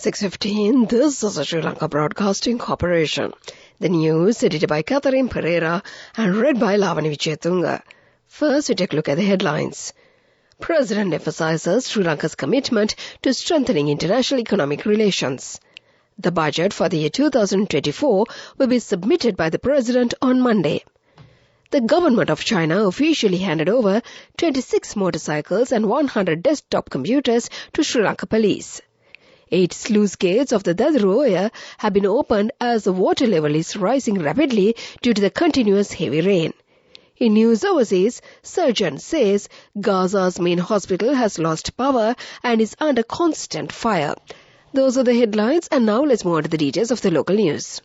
6:15, this is the Sri Lanka Broadcasting Corporation. The news edited by Catherine Pereira and read by Lavani Vichetunga. First, we take a look at the headlines. President emphasizes Sri Lanka's commitment to strengthening international economic relations. The budget for the year 2024 will be submitted by the President on Monday. The government of China officially handed over 26 motorcycles and 100 desktop computers to Sri Lanka police. 8 sluice gates of the Dadru have been opened as the water level is rising rapidly due to the continuous heavy rain. In news overseas, surgeon says Gaza's main hospital has lost power and is under constant fire. Those are the headlines, and now let's move on to the details of the local news.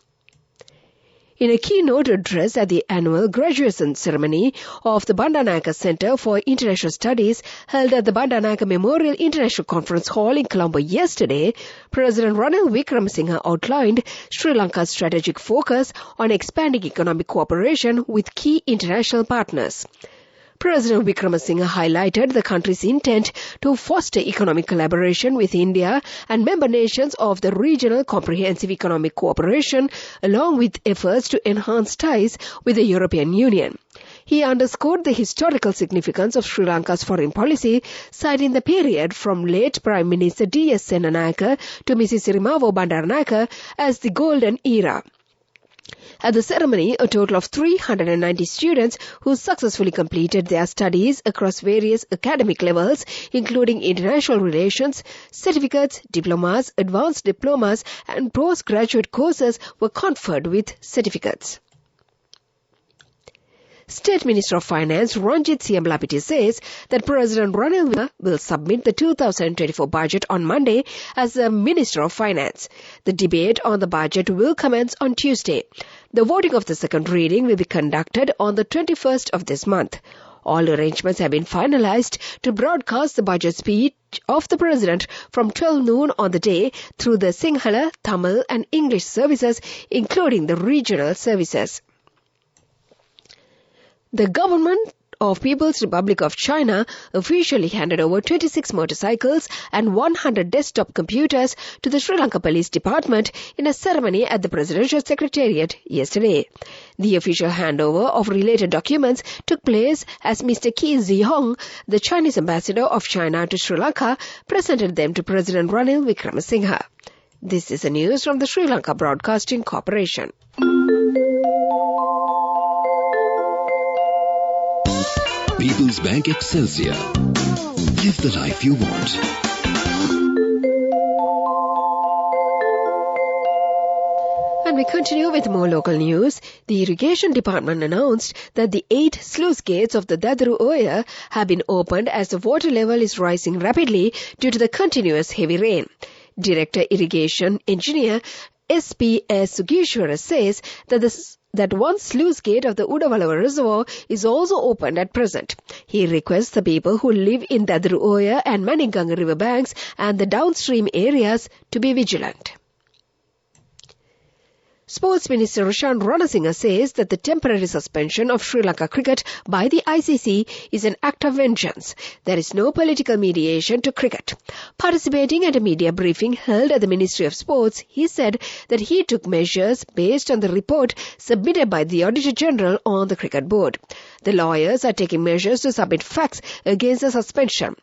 In a keynote address at the annual graduation ceremony of the Bandanayake Center for International Studies held at the Bandanayake Memorial International Conference Hall in Colombo yesterday, President Ranil Wickremesinghe outlined Sri Lanka's strategic focus on expanding economic cooperation with key international partners. President Wickremesinghe highlighted the country's intent to foster economic collaboration with India and member nations of the Regional Comprehensive Economic Cooperation, along with efforts to enhance ties with the European Union. He underscored the historical significance of Sri Lanka's foreign policy, citing the period from late Prime Minister D.S. Senanayake to Mrs. Sirimavo Bandaranaike as the golden era. At the ceremony, a total of 390 students who successfully completed their studies across various academic levels, including international relations, certificates, diplomas, advanced diplomas, and postgraduate courses, were conferred with certificates. State Minister of Finance Ranjit Siamlapiti says that President Ranil Wickremesinghe will submit the 2024 budget on Monday as the Minister of Finance. The debate on the budget will commence on Tuesday. The voting of the second reading will be conducted on the 21st of this month. All arrangements have been finalized to broadcast the budget speech of the President from 12 noon on the day through the Sinhala, Tamil and English services, including the regional services. The government of People's Republic of China officially handed over 26 motorcycles and 100 desktop computers to the Sri Lanka Police Department in a ceremony at the Presidential Secretariat yesterday. The official handover of related documents took place as Mr. Ki Zihong, the Chinese ambassador of China to Sri Lanka, presented them to President Ranil Wickremesinghe. This is the news from the Sri Lanka Broadcasting Corporation. People's Bank Excelsior. Live the life you want. And we continue with more local news. The Irrigation Department announced that the 8 sluice gates of the Dadru have been opened as the water level is rising rapidly due to the continuous heavy rain. Director Irrigation Engineer S.P.S. Sugishwara says that one sluice gate of the Udavalava Reservoir is also opened at present. He requests the people who live in Dadru and Maniganga river banks and the downstream areas to be vigilant. Sports Minister Roshan Ranasinghe says that the temporary suspension of Sri Lanka cricket by the ICC is an act of vengeance. There is no political mediation to cricket. Participating at a media briefing held at the Ministry of Sports, he said that he took measures based on the report submitted by the Auditor General on the Cricket Board. The lawyers are taking measures to submit facts against the suspension.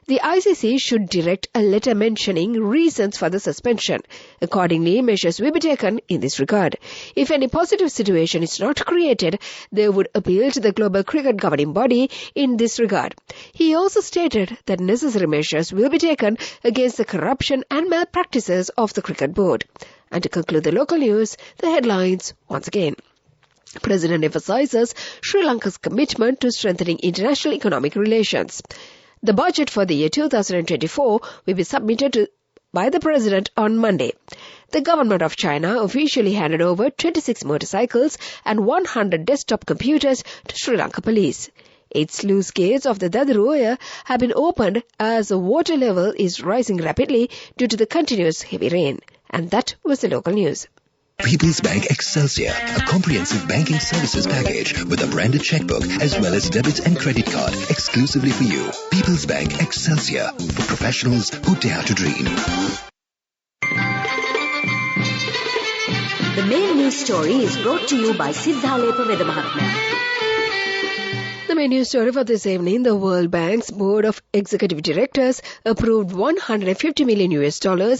The ICC should direct a letter mentioning reasons for the suspension. Accordingly, measures will be taken in this regard. If any positive situation is not created, they would appeal to the global cricket governing body in this regard. He also stated that necessary measures will be taken against the corruption and malpractices of the Cricket Board. And to conclude the local news, the headlines once again. President emphasizes Sri Lanka's commitment to strengthening international economic relations. The budget for the year 2024 will be submitted by the President on Monday. The government of China officially handed over 26 motorcycles and 100 desktop computers to Sri Lanka police. 8 sluice gates of the Dadru have been opened as the water level is rising rapidly due to the continuous heavy rain. And that was the local news. People's Bank Excelsior, a comprehensive banking services package with a branded checkbook as well as debit and credit card exclusively for you. People's Bank Excelsior, for professionals who dare to dream. news story is brought to you by Sinhala Mahatmaya. The main news story for this evening, the World Bank's Board of Executive Directors approved $150 million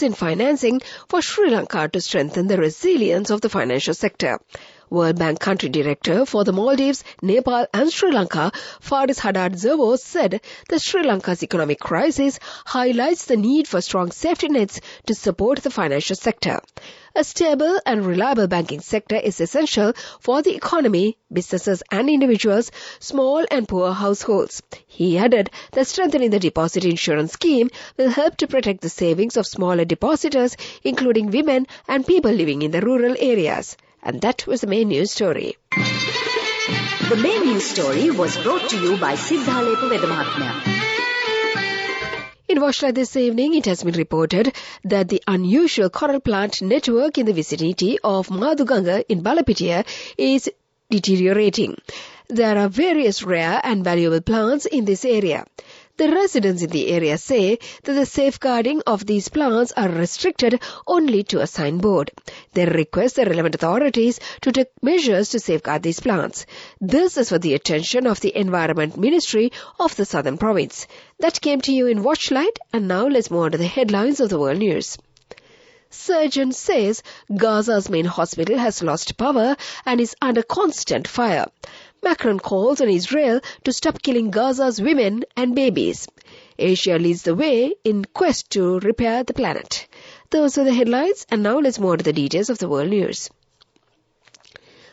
in financing for Sri Lanka to strengthen the resilience of the financial sector. World Bank Country Director for the Maldives, Nepal and Sri Lanka, Faris Haddad-Zervo, said that Sri Lanka's economic crisis highlights the need for strong safety nets to support the financial sector. A stable and reliable banking sector is essential for the economy, businesses and individuals, small and poor households. He added that strengthening the deposit insurance scheme will help to protect the savings of smaller depositors, including women and people living in the rural areas. And that was the main news story. The main news story was brought to you by Sinhala Mahatmaya. In Washington this evening, it has been reported that the unusual coral plant network in the vicinity of Madhuganga in Balapitiya is deteriorating. There are various rare and valuable plants in this area. The residents in the area say that the safeguarding of these plants are restricted only to a signboard. They request the relevant authorities to take measures to safeguard these plants. This is for the attention of the Environment Ministry of the Southern Province. That came to you in Watchlight, and now let's move on to the headlines of the world news. Surgeon says Gaza's main hospital has lost power and is under constant fire. Macron calls on Israel to stop killing Gaza's women and babies. Asia leads the way in quest to repair the planet. Those are the headlines, and now let's move on to the details of the world news.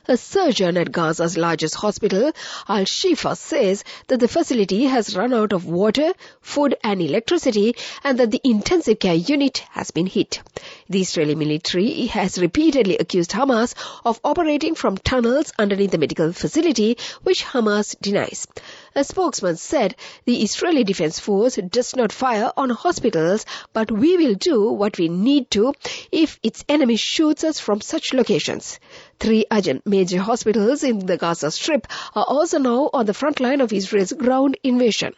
A surgeon at Gaza's largest hospital, Al-Shifa, says that the facility has run out of water, food and electricity, and that the intensive care unit has been hit. The Israeli military has repeatedly accused Hamas of operating from tunnels underneath the medical facility, which Hamas denies. A spokesman said the Israeli Defense Force does not fire on hospitals, but we will do what we need to if its enemy shoots us from such locations. 3 major hospitals in the Gaza Strip are also now on the front line of Israel's ground invasion.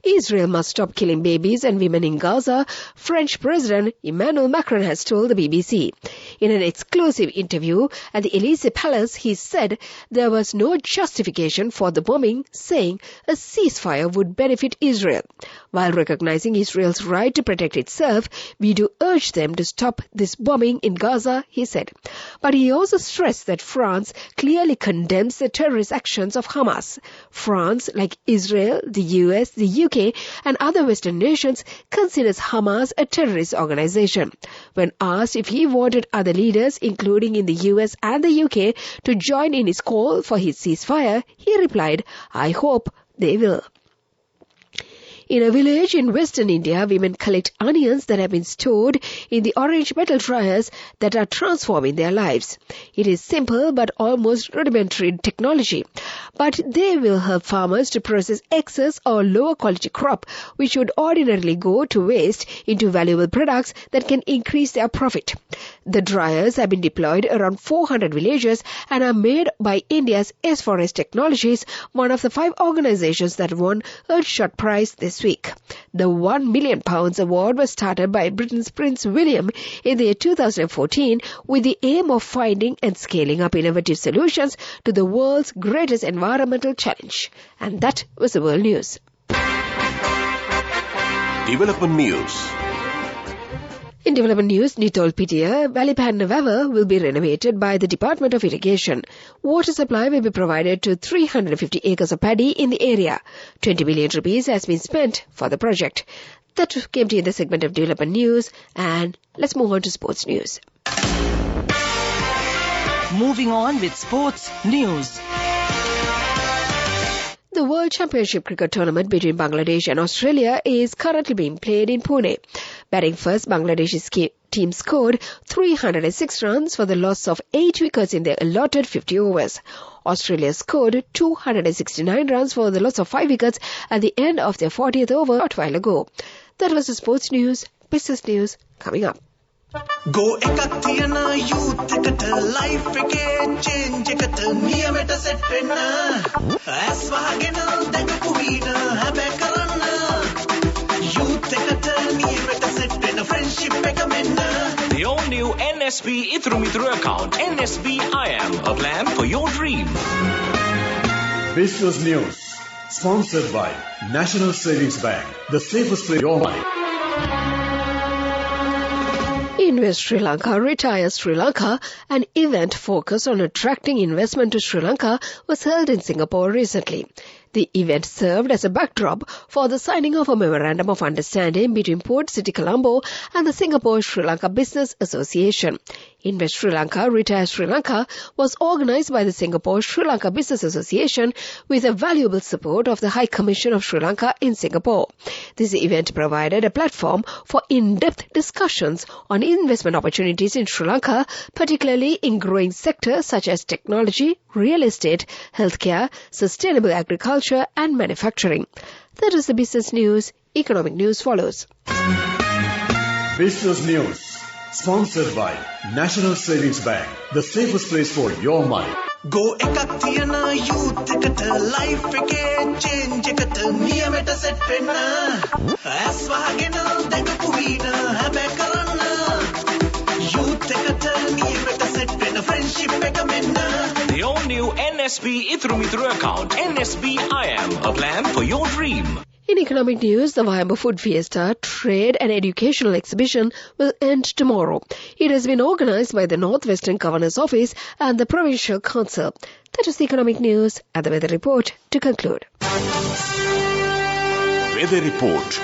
Israel must stop killing babies and women in Gaza, French President Emmanuel Macron has told the BBC. In an exclusive interview at the Elysee Palace, he said there was no justification for the bombing, saying a ceasefire would benefit Israel. While recognizing Israel's right to protect itself, we do urge them to stop this bombing in Gaza, he said. But he also stressed that France clearly condemns the terrorist actions of Hamas. France, like Israel, the US, the UK, and other Western nations, considers Hamas a terrorist organization. When asked if he wanted other leaders, including in the US and the UK, to join in his call for his ceasefire, he replied, "I hope they will." In a village in western India, women collect onions that have been stored in the orange metal dryers that are transforming their lives. It is simple but almost rudimentary technology, but they will help farmers to process excess or lower quality crop, which would ordinarily go to waste, into valuable products that can increase their profit. The dryers have been deployed around 400 villages and are made by India's S4S Technologies, one of the 5 organizations that won Earthshot Prize this week. The £1 million award was started by Britain's Prince William in the year 2014 with the aim of finding and scaling up innovative solutions to the world's greatest environmental challenge. And that was the world news. Development news. In development news, Nitolpitiya Valipanavavar will be renovated by the Department of Irrigation. Water supply will be provided to 350 acres of paddy in the area. 20 billion rupees has been spent for the project. That came to you in the segment of development news, and let's move on to sports news. Moving on with sports news. The World Championship Cricket Tournament between Bangladesh and Australia is currently being played in Pune. Batting first, Bangladesh's team scored 306 runs for the loss of 8 wickets in their allotted 50 overs. Australia scored 269 runs for the loss of 5 wickets at the end of their 40th over a while ago. That was the sports news. Business news coming up. Go ekak thiyana youth eකට life එකේ change එකට නියමෙට set වෙන්න ඇස් වහගෙන දැකපු වීන හැබැ කරන්න youth එකට නියමෙට set වෙන්න friendship එක මෙන්න The all new NS NSB Ithru account. NSB IM, a plan for your dream. Business News, sponsored by National Savings Bank, the safest place for your money. Invest Sri Lanka, Retire Sri Lanka, an event focused on attracting investment to Sri Lanka, was held in Singapore recently. The event served as a backdrop for the signing of a memorandum of understanding between Port City Colombo and the Singapore Sri Lanka Business Association. Invest Sri Lanka, Retire Sri Lanka was organized by the Singapore Sri Lanka Business Association with the valuable support of the High Commission of Sri Lanka in Singapore. This event provided a platform for in-depth discussions on investment opportunities in Sri Lanka, particularly in growing sectors such as technology, real estate, healthcare, sustainable agriculture and manufacturing. That is the business news. Economic news follows. Business News, sponsored by National Savings Bank, the safest place for your money. Go එකක් තියන youth එකට life එකේ change එකට නියමෙට set වෙන්න ඇස් වහගෙන දැකපු වීන හැබැයි කරන්න youth එකට නියමෙට set වෙන්න friendship එක මෙන්න. The all-new NSB Ithru account. NSB IM, a plan for your dream. In economic news, the Vayamba Food Fiesta Trade and Educational Exhibition will end tomorrow. It has been organized by the Northwestern Governor's Office and the Provincial Council. That is the economic news and the weather report to conclude. Weather report.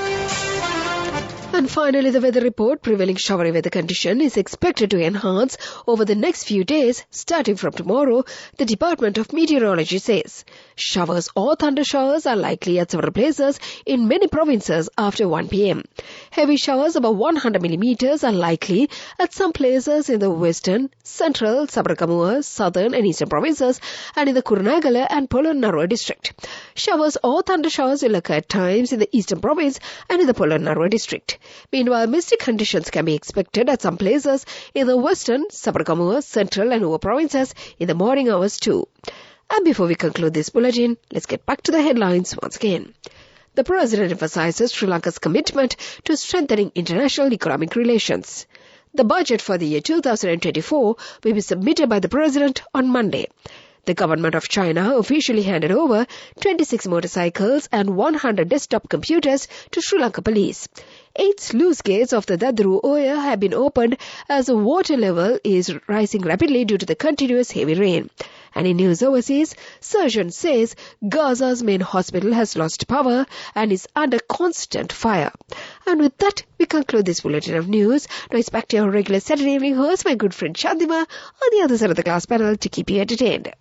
And finally, the weather report. Prevailing showery weather condition is expected to enhance over the next few days. Starting from tomorrow, the Department of Meteorology says showers or thunder showers are likely at several places in many provinces after 1 p.m. Heavy showers above 100 millimeters are likely at some places in the western, central, Sabarkamua, southern and eastern provinces and in the Kurunegala and Polonnaruwa district. Showers or thunder showers will occur at times in the eastern province and in the Polonnaruwa district. Meanwhile, misty conditions can be expected at some places in the western, Sabarkamua, central and Uva provinces in the morning hours too. And before we conclude this bulletin, let's get back to the headlines once again. The President emphasizes Sri Lanka's commitment to strengthening international economic relations. The budget for the year 2024 will be submitted by the President on Monday. The government of China officially handed over 26 motorcycles and 100 desktop computers to Sri Lanka police. 8 sluice gates of the Dadru Oya have been opened as the water level is rising rapidly due to the continuous heavy rain. And in news overseas, surgeon says Gaza's main hospital has lost power and is under constant fire. And with that, we conclude this bulletin of news. Now it's back to our regular Saturday evening host, my good friend Shantima, on the other side of the glass panel to keep you entertained.